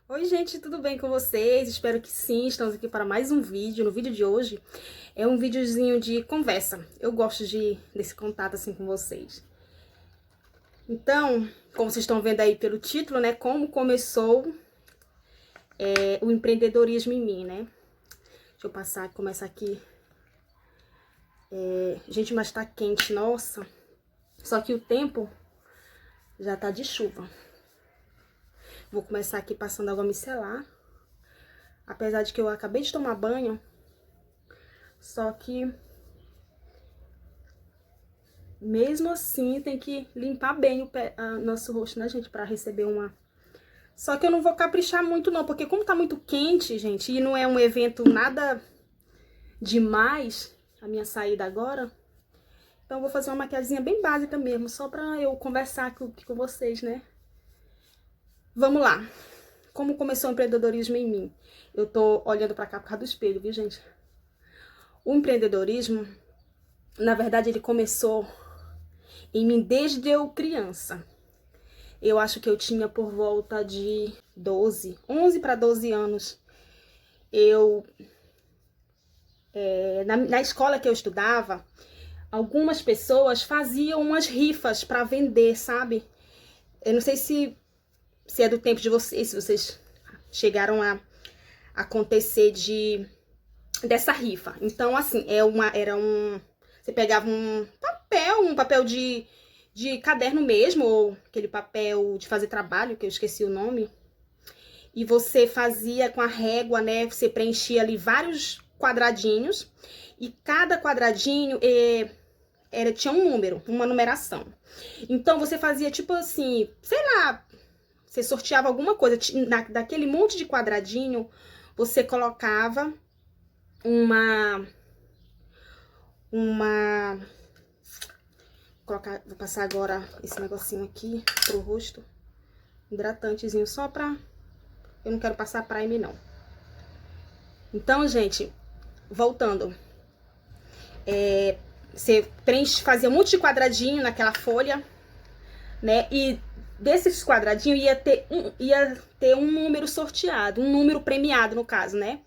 Oi, gente, tudo bem com vocês? Espero que sim. Estamos aqui para mais um vídeo. No vídeo de hoje é um videozinho de conversa. Eu gosto desse contato assim com vocês. Então, como vocês estão vendo aí pelo título, né? Como começou o empreendedorismo em mim, né? Deixa eu começar aqui. Gente, mas tá quente, nossa. Só que o tempo já tá de chuva. Vou começar aqui passando água micelar. Apesar de que eu acabei de tomar banho, só que mesmo assim tem que limpar bem nosso rosto, né, gente, pra receber uma... Só que eu não vou caprichar muito não, porque como tá muito quente, gente, e não é um evento nada demais, a minha saída agora, então eu vou fazer uma maquiagemzinha bem básica mesmo, só pra eu conversar com vocês, né. Vamos lá. Como começou o empreendedorismo em mim? Eu tô olhando pra cá por causa do espelho, viu, gente? O empreendedorismo, na verdade, ele começou em mim desde eu criança. Eu acho que eu tinha por volta de 11 para 12 anos. Na escola que eu estudava, algumas pessoas faziam umas rifas para vender, sabe? Eu não sei se é do tempo de vocês, se vocês chegaram a acontecer dessa rifa. Então, assim, você pegava um papel de caderno mesmo, ou aquele papel de fazer trabalho, que eu esqueci o nome, e você fazia com a régua, né, você preenchia ali vários quadradinhos, e cada quadradinho tinha um número, uma numeração. Então, você fazia tipo assim, sei lá, você sorteava alguma coisa, daquele monte de quadradinho, você colocava uma vou passar agora esse negocinho aqui pro rosto, hidratantezinho, só pra... Eu não quero passar primer, não. Então, gente, voltando. Você fazia um monte de quadradinho naquela folha, né? E desses quadradinhos ia ter um número sorteado, um número premiado, no caso, né?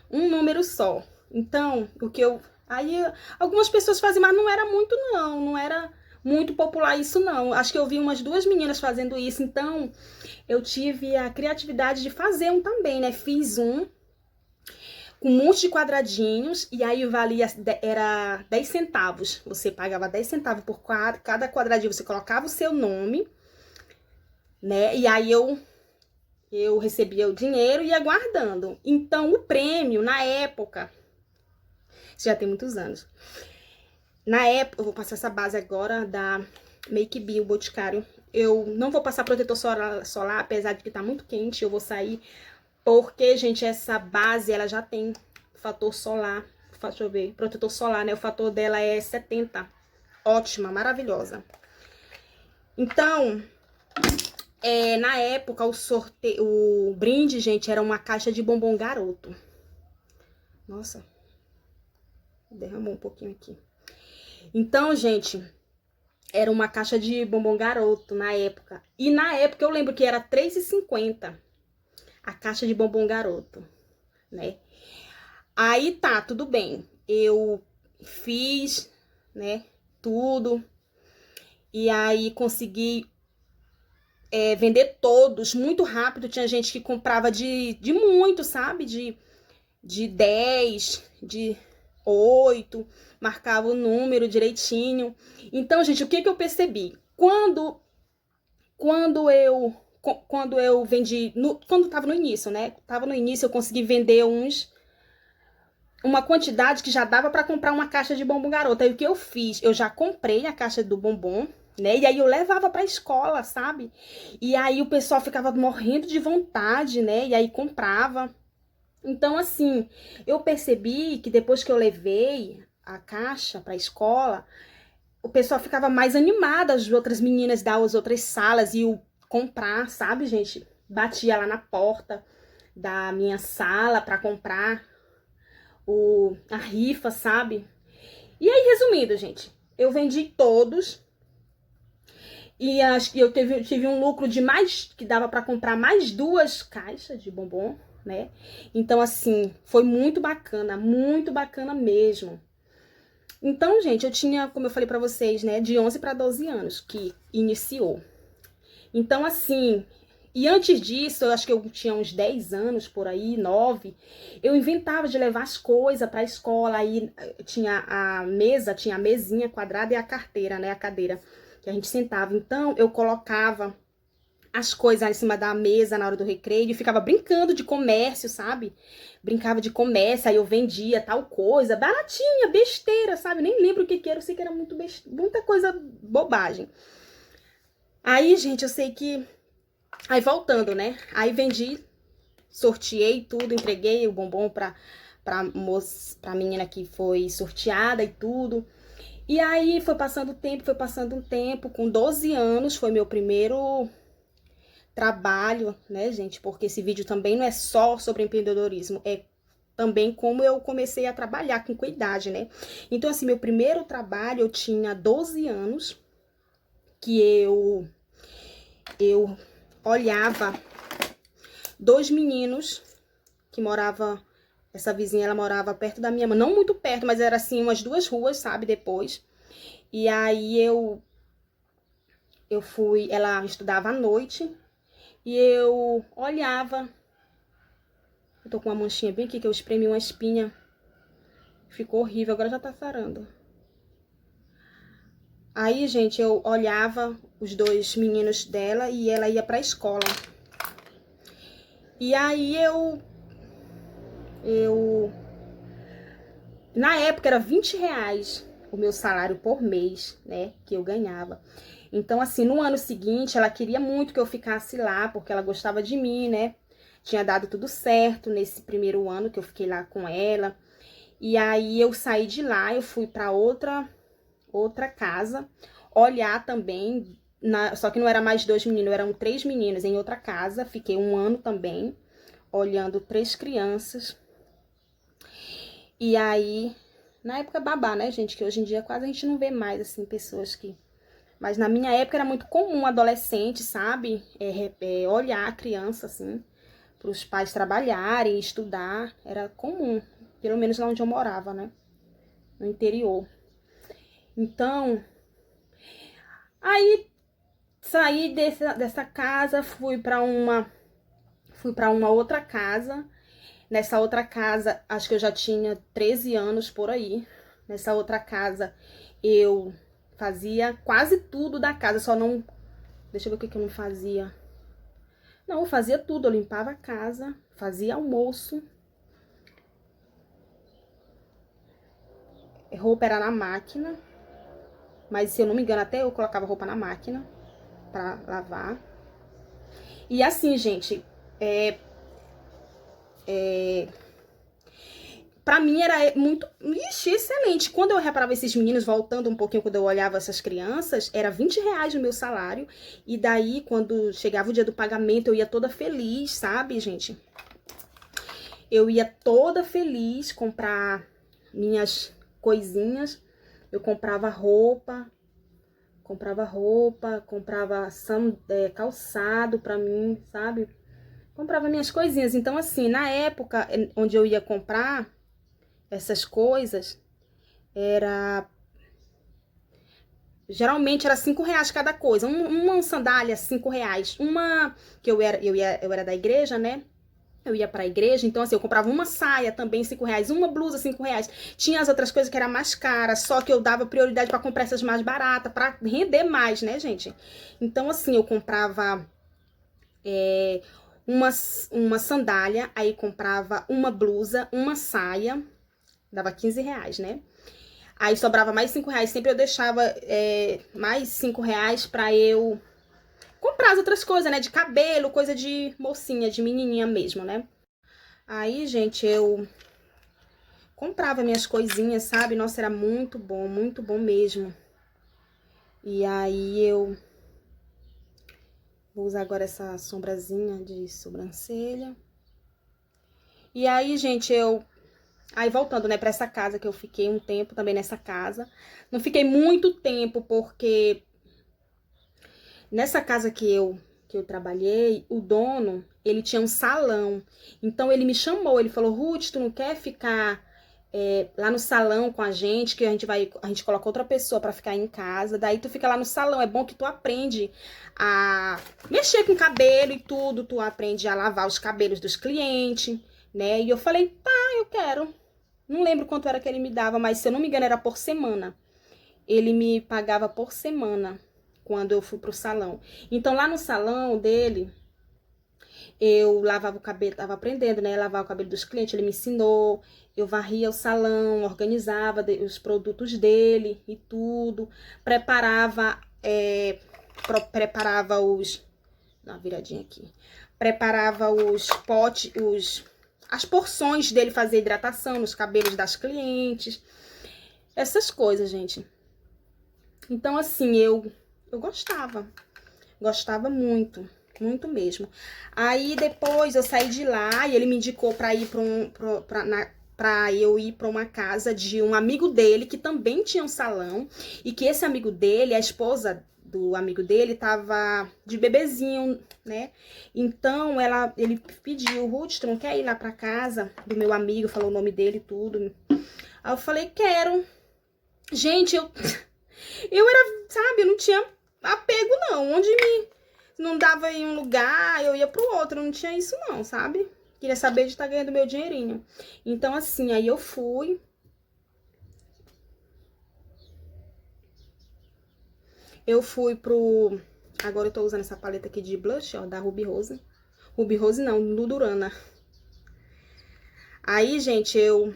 Um número só. Então, Aí, algumas pessoas faziam, mas não era muito, não. Não era muito popular isso, não. Acho que eu vi umas 2 meninas fazendo isso. Então, eu tive a criatividade de fazer um também, né? Fiz um com um monte de quadradinhos. E aí, era 10 centavos. Você pagava 10 centavos por cada quadradinho. Você colocava o seu nome, né? E aí, eu recebia o dinheiro e ia guardando. Então, o prêmio, na época... Já tem muitos anos. Na época, eu vou passar essa base agora da Make Bio Boticário. Eu não vou passar protetor solar, apesar de que tá muito quente. Eu vou sair porque, gente, essa base, ela já tem fator solar. Deixa eu ver, protetor solar, né? O fator dela é 70. Ótima, maravilhosa. Então, na época, o brinde, gente, era uma caixa de bombom garoto. Nossa, derramou um pouquinho aqui. Então, gente, era uma caixa de bombom garoto na época. E na época eu lembro que era R$3,50 a caixa de bombom garoto, né? Aí tá, tudo bem. Eu fiz, né, tudo. E aí consegui vender todos muito rápido. Tinha gente que comprava de muito, sabe? De 10, de 8, marcava o número direitinho. Então, gente, o que eu percebi? Quando eu vendi, quando tava no início, né? Tava no início, eu consegui vender uma quantidade que já dava para comprar uma caixa de bombom garoto. Aí o que eu fiz? Eu já comprei a caixa do bombom, né? E aí eu levava pra escola, sabe? E aí o pessoal ficava morrendo de vontade, né? E aí comprava. Então, assim, eu percebi que depois que eu levei a caixa pra escola, o pessoal ficava mais animado, as outras meninas das outras salas iam comprar, sabe, gente? Batia lá na porta da minha sala pra comprar a rifa, sabe? E aí, resumindo, gente, eu vendi todos E acho que eu tive um lucro de mais, que dava para comprar mais 2 caixas de bombom, né? Então, assim, foi muito bacana mesmo. Então, gente, eu tinha, como eu falei pra vocês, né, de 11 para 12 anos que iniciou. Então, assim, e antes disso, eu acho que eu tinha uns 10 anos por aí, 9, eu inventava de levar as coisas pra escola, aí tinha a mesa, tinha a mesinha quadrada e a carteira, né, a cadeira que a gente sentava. Então, eu colocava as coisas em cima da mesa na hora do recreio e ficava brincando de comércio, sabe? Brincava de comércio, aí eu vendia tal coisa, baratinha, besteira, sabe? Nem lembro o que que era, eu sei que era muita coisa bobagem. Aí, gente, eu sei que... Aí, voltando, né? Aí vendi, sorteei tudo, entreguei o bombom pra menina que foi sorteada e tudo. E aí, foi passando um tempo, com 12 anos, foi meu primeiro trabalho, né, gente? Porque esse vídeo também não é só sobre empreendedorismo, é também como eu comecei a trabalhar com cuidado, né? Então, assim, meu primeiro trabalho, eu tinha 12 anos, que eu olhava 2 meninos que moravam, essa vizinha, ela morava perto da minha mãe, não muito perto, mas era assim, umas 2 ruas, sabe, depois. E aí eu fui, ela estudava à noite, e eu olhava. Eu tô com uma manchinha bem aqui, que eu espremi uma espinha. Ficou horrível, agora já tá sarando. Aí, gente, eu olhava os 2 meninos dela e ela ia pra escola. E aí na época era 20 reais o meu salário por mês, né, que eu ganhava. Então, assim, no ano seguinte, ela queria muito que eu ficasse lá, porque ela gostava de mim, né? Tinha dado tudo certo nesse primeiro ano que eu fiquei lá com ela. E aí eu saí de lá, eu fui pra outra casa, olhar também, só que não era mais 2 meninos, eram 3 meninos em outra casa. Fiquei um ano também, olhando 3 crianças. E aí, na época babá, né, gente, que hoje em dia quase a gente não vê mais, assim, pessoas que... Mas na minha época era muito comum adolescente, sabe, olhar a criança, assim, para os pais trabalharem, estudar, era comum, pelo menos lá onde eu morava, né, no interior. Então, aí saí dessa casa, fui pra uma outra casa. Nessa outra casa, acho que eu já tinha 13 anos por aí. Nessa outra casa, eu fazia quase tudo da casa, só não... Deixa eu ver o que que eu não fazia. Não, eu fazia tudo, eu limpava a casa, fazia almoço. Roupa era na máquina, mas se eu não me engano, até eu colocava roupa na máquina pra lavar. E assim, gente, pra mim era muito, excelente. Quando eu reparava esses meninos, voltando um pouquinho, quando eu olhava essas crianças, era 20 reais o meu salário. E daí, quando chegava o dia do pagamento, eu ia toda feliz, sabe, gente? Eu ia toda feliz comprar minhas coisinhas. Eu comprava roupa, calçado pra mim, sabe? Comprava minhas coisinhas. Então, assim, na época onde eu ia comprar essas coisas, geralmente era 5 reais cada coisa. Uma sandália, 5 reais. Uma, que eu era da igreja, né? Eu ia pra igreja, então assim, eu comprava uma saia também, 5 reais, uma blusa, 5 reais. Tinha as outras coisas que era mais cara, só que eu dava prioridade pra comprar essas mais baratas, pra render mais, né, gente? Então, assim, eu comprava uma sandália, aí comprava uma blusa, uma saia, dava 15 reais, né? Aí sobrava mais 5 reais, sempre eu deixava mais 5 reais pra eu comprar as outras coisas, né? De cabelo, coisa de mocinha, de menininha mesmo, né? Aí, gente, eu comprava minhas coisinhas, sabe? Nossa, era muito bom mesmo. E aí eu vou usar agora essa sombrazinha de sobrancelha. E aí, gente, aí voltando, né, pra essa casa que eu fiquei um tempo também nessa casa. Não fiquei muito tempo porque Nessa casa que eu trabalhei, o dono, ele tinha um salão. Então ele me chamou, ele falou: Ruth, tu não quer ficar lá no salão com a gente, que a gente coloca outra pessoa pra ficar em casa, daí tu fica lá no salão, é bom que tu aprende a mexer com cabelo e tudo, tu aprende a lavar os cabelos dos clientes, né? E eu falei: tá, eu quero. Não lembro quanto era que ele me dava, mas se eu não me engano era por semana. Ele me pagava por semana quando eu fui pro salão. Então lá no salão dele, eu lavava o cabelo, tava aprendendo, né? Lavar o cabelo dos clientes, ele me ensinou. Eu varria o salão, organizava os produtos dele e tudo. Preparava os... Dá uma viradinha aqui. Preparava os potes, as porções dele fazer hidratação nos cabelos das clientes. Essas coisas, gente. Então, assim, eu gostava. Gostava muito. Muito mesmo. Aí, depois, eu saí de lá e ele me indicou pra ir pra eu ir pra uma casa de um amigo dele, que também tinha um salão. E que esse amigo dele, a esposa do amigo dele, tava de bebezinho, né? Então, ele pediu: Ruth, tu não quer ir lá pra casa do meu amigo? Falou o nome dele e tudo. Aí eu falei: quero. Gente, eu era, sabe, eu não tinha apego, não. Onde não dava em um lugar, eu ia pro outro. Não tinha isso, não, sabe? Queria saber de estar ganhando meu dinheirinho. Então, assim, aí eu fui. Eu fui pro... Agora eu tô usando essa paleta aqui de blush, ó, da Ruby Rose. Ruby Rose não, Ludurana. Aí, gente, eu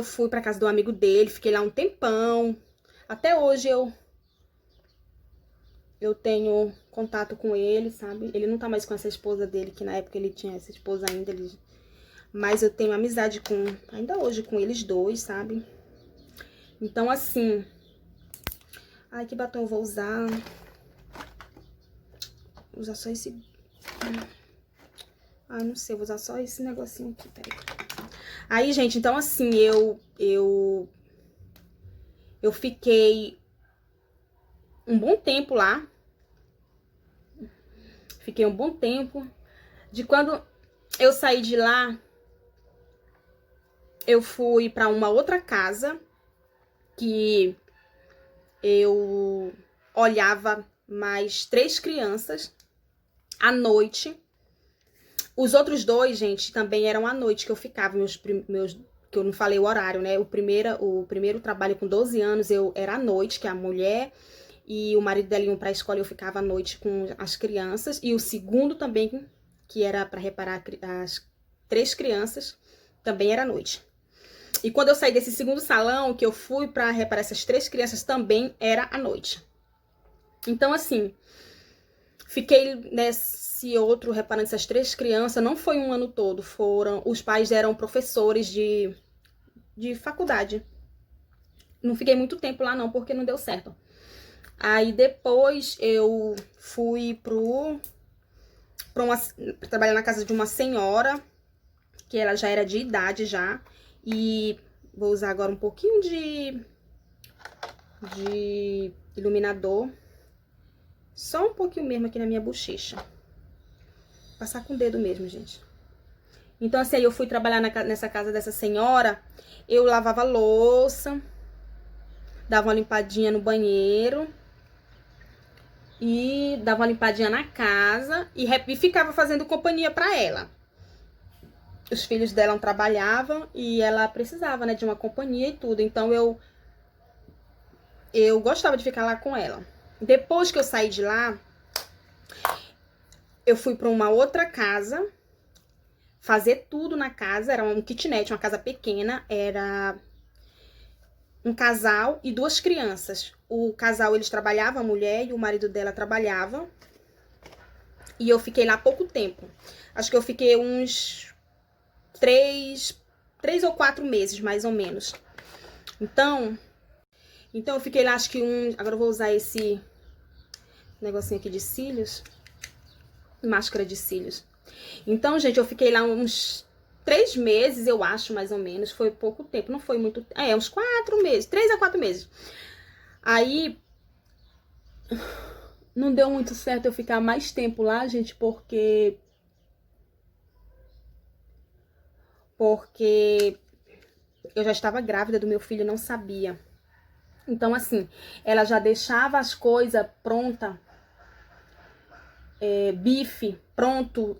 fui pra casa do amigo dele, fiquei lá um tempão. Até hoje eu tenho contato com ele, sabe? Ele não tá mais com essa esposa dele, que na época ele tinha essa esposa ainda, mas eu tenho amizade ainda hoje com eles dois, sabe? Então, assim... Ai, que batom eu vou usar? Vou usar só esse... Ai, não sei, vou usar só esse negocinho aqui, peraí. Aí, gente, então, assim, eu fiquei um bom tempo lá. Fiquei um bom tempo. De quando eu saí de lá, eu fui pra uma outra casa que eu olhava mais 3 crianças à noite. Os outros 2, gente, também eram à noite que eu ficava, que eu não falei o horário, né? O primeiro trabalho com 12 anos eu era à noite, que a mulher e o marido dela iam pra escola e eu ficava à noite com as crianças. E o segundo também, que era pra reparar as 3 crianças, também era à noite. E quando eu saí desse segundo salão, que eu fui pra reparar essas 3 crianças, também era à noite. Então, assim, fiquei nesse outro reparando essas 3 crianças, não foi um ano todo, os pais eram professores de faculdade. Não fiquei muito tempo lá não, porque não deu certo. Aí depois eu fui trabalhar na casa de uma senhora, que ela já era de idade já, e vou usar agora um pouquinho de iluminador, só um pouquinho mesmo aqui na minha bochecha. Passar com o dedo mesmo, gente. Então, assim, aí eu fui trabalhar nessa casa dessa senhora, eu lavava louça, dava uma limpadinha no banheiro e dava uma limpadinha na casa e ficava fazendo companhia pra ela. Os filhos dela não trabalhavam e ela precisava, né, de uma companhia e tudo. Então, eu gostava de ficar lá com ela. Depois que eu saí de lá, eu fui pra uma outra casa, fazer tudo na casa. Era um kitnet, uma casa pequena, era um casal e 2 crianças. O casal, eles trabalhavam, a mulher e o marido dela trabalhava. E eu fiquei lá pouco tempo. Acho que eu fiquei uns 3 ou 4 meses, mais ou menos. Então eu fiquei lá, acho que agora eu vou usar esse negocinho aqui de cílios. Máscara de cílios. Então, gente, eu fiquei lá uns 3 meses, eu acho, mais ou menos. Foi pouco tempo, não foi muito... uns 4 meses, 3 a 4 meses. Aí, não deu muito certo eu ficar mais tempo lá, gente, porque eu já estava grávida do meu filho e não sabia. Então, assim, ela já deixava as coisas pronta, bife pronto,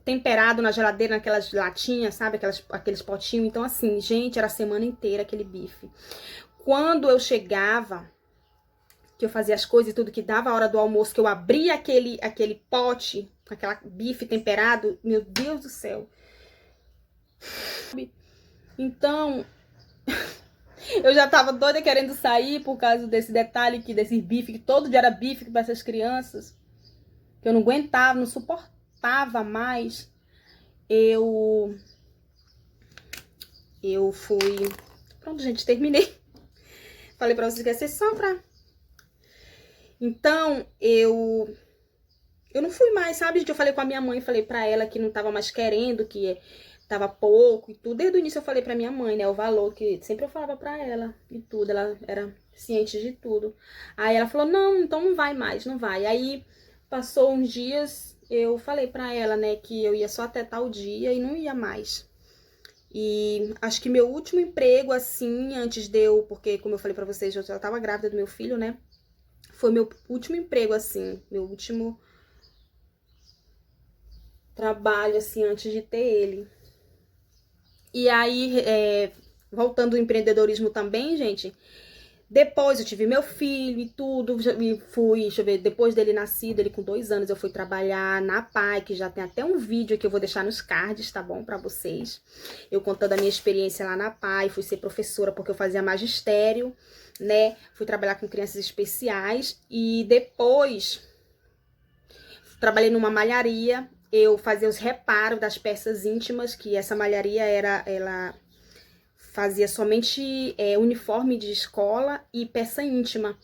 temperado na geladeira, naquelas latinhas, sabe? Aqueles potinhos. Então, assim, gente, era a semana inteira aquele bife. Quando eu chegava, que eu fazia as coisas e tudo, que dava a hora do almoço, que eu abria aquele pote, aquela bife temperado, meu Deus do céu. Então, eu já tava doida querendo sair por causa desse detalhe, desse bife, que todo dia era bife para essas crianças, que eu não aguentava, não suportava mais. Eu fui... Pronto, gente, terminei. Falei pra vocês que ia ser só pra... Então, eu não fui mais, sabe, gente? Eu falei com a minha mãe, falei pra ela que não tava mais querendo, que tava pouco e tudo. Desde o início eu falei pra minha mãe, né, o valor, que sempre eu falava pra ela e tudo. Ela era ciente de tudo. Aí ela falou, não, então não vai mais, não vai. Aí, passou uns dias, eu falei pra ela, né, que eu ia só até tal dia e não ia mais. E acho que meu último emprego, assim, antes de eu... Porque, como eu falei pra vocês, eu já tava grávida do meu filho, né? Foi meu último emprego, assim, meu último trabalho, assim, antes de ter ele. E aí, voltando ao empreendedorismo também, gente, depois eu tive meu filho e tudo, e fui, deixa eu ver, depois dele nascido, ele com 2 anos, eu fui trabalhar na PAI, que já tem até um vídeo que eu vou deixar nos cards, tá bom, pra vocês. Eu contando a minha experiência lá na PAI, fui ser professora porque eu fazia magistério, né, fui trabalhar com crianças especiais, e depois trabalhei numa malharia, eu fazia os reparos das peças íntimas, que essa malharia ela fazia somente uniforme de escola e peça íntima.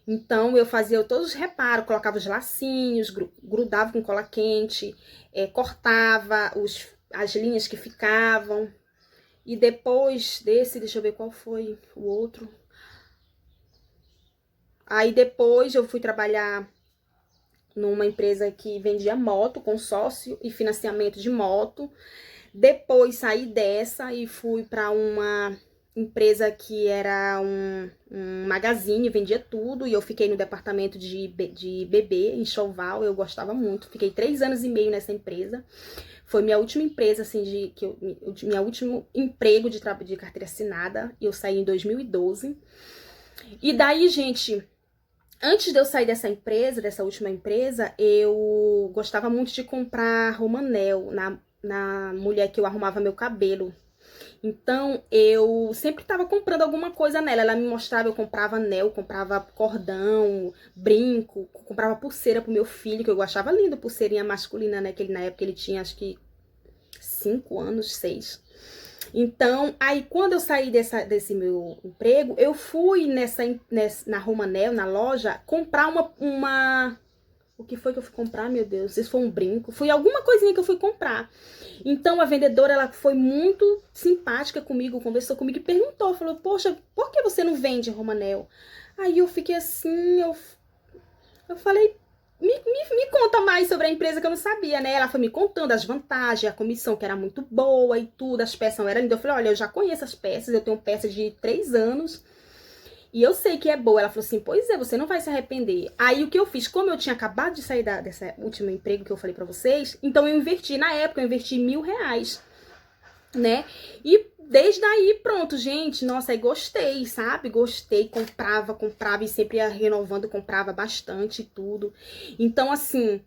Então, eu fazia todos os reparos, colocava os lacinhos, grudava com cola quente, cortava as linhas que ficavam. E depois desse, deixa eu ver qual foi o outro. Aí depois eu fui trabalhar numa empresa que vendia moto, consórcio e financiamento de moto. Depois saí dessa e fui para uma empresa que era um magazine, vendia tudo, e eu fiquei no departamento de bebê, em Enxoval. Eu gostava muito, fiquei 3 anos e meio nessa empresa. Foi minha última empresa, assim, minha último emprego de carteira assinada, e eu saí em 2012. E daí, gente, antes de eu sair dessa empresa, dessa última empresa, eu gostava muito de comprar Romanel na mulher que eu arrumava meu cabelo. Então, eu sempre tava comprando alguma coisa nela. Ela me mostrava, eu comprava anel, comprava cordão, brinco, comprava pulseira pro meu filho, que eu achava lindo, pulseirinha masculina, né? Que ele, na época ele tinha, acho que 5 anos, 6. Então, aí quando eu saí desse meu emprego, eu fui na Romanel, na loja, comprar uma... O que foi que eu fui comprar, meu Deus? Se foi um brinco, foi alguma coisinha que eu fui comprar. Então, a vendedora, ela foi muito simpática comigo, conversou comigo e perguntou, falou, poxa, por que você não vende Romanel? Aí eu fiquei assim, eu falei, me conta mais sobre a empresa, que eu não sabia, né? Ela foi me contando as vantagens, a comissão que era muito boa e tudo, as peças eram lindas. Eu falei, olha, eu já conheço as peças, eu tenho peças de 3 anos e eu sei que é boa. Ela falou assim, pois é, você não vai se arrepender. Aí o que eu fiz, como eu tinha acabado de sair desse último emprego que eu falei pra vocês, então eu investi, na época eu investi R$1.000, né? E desde aí, pronto, gente, nossa, aí gostei, sabe? Gostei, comprava e sempre ia renovando, comprava bastante e tudo. Então, assim,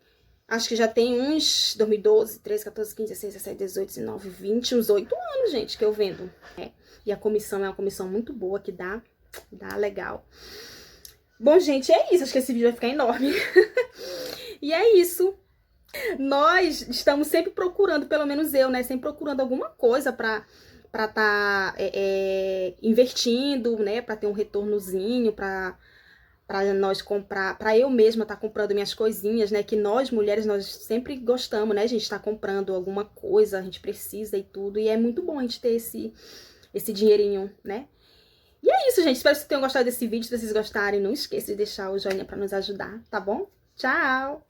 acho que já tem uns 2012, 13, 14, 15, 16, 17, 18, 19, 20, uns 8 anos, gente, que eu vendo. E a comissão é uma comissão muito boa, que dá legal. Bom, gente, é isso. Acho que esse vídeo vai ficar enorme. E é isso. Nós estamos sempre procurando, pelo menos eu, né? Sempre procurando alguma coisa pra tá investindo, né? Pra ter um retornozinho, pra nós comprar, pra eu mesma tá comprando minhas coisinhas, né? Que nós, mulheres, nós sempre gostamos, né? A gente tá comprando alguma coisa, a gente precisa e tudo. E é muito bom a gente ter esse dinheirinho, né? E é isso, gente. Espero que vocês tenham gostado desse vídeo. Se vocês gostarem, não esqueça de deixar o joinha pra nos ajudar, tá bom? Tchau!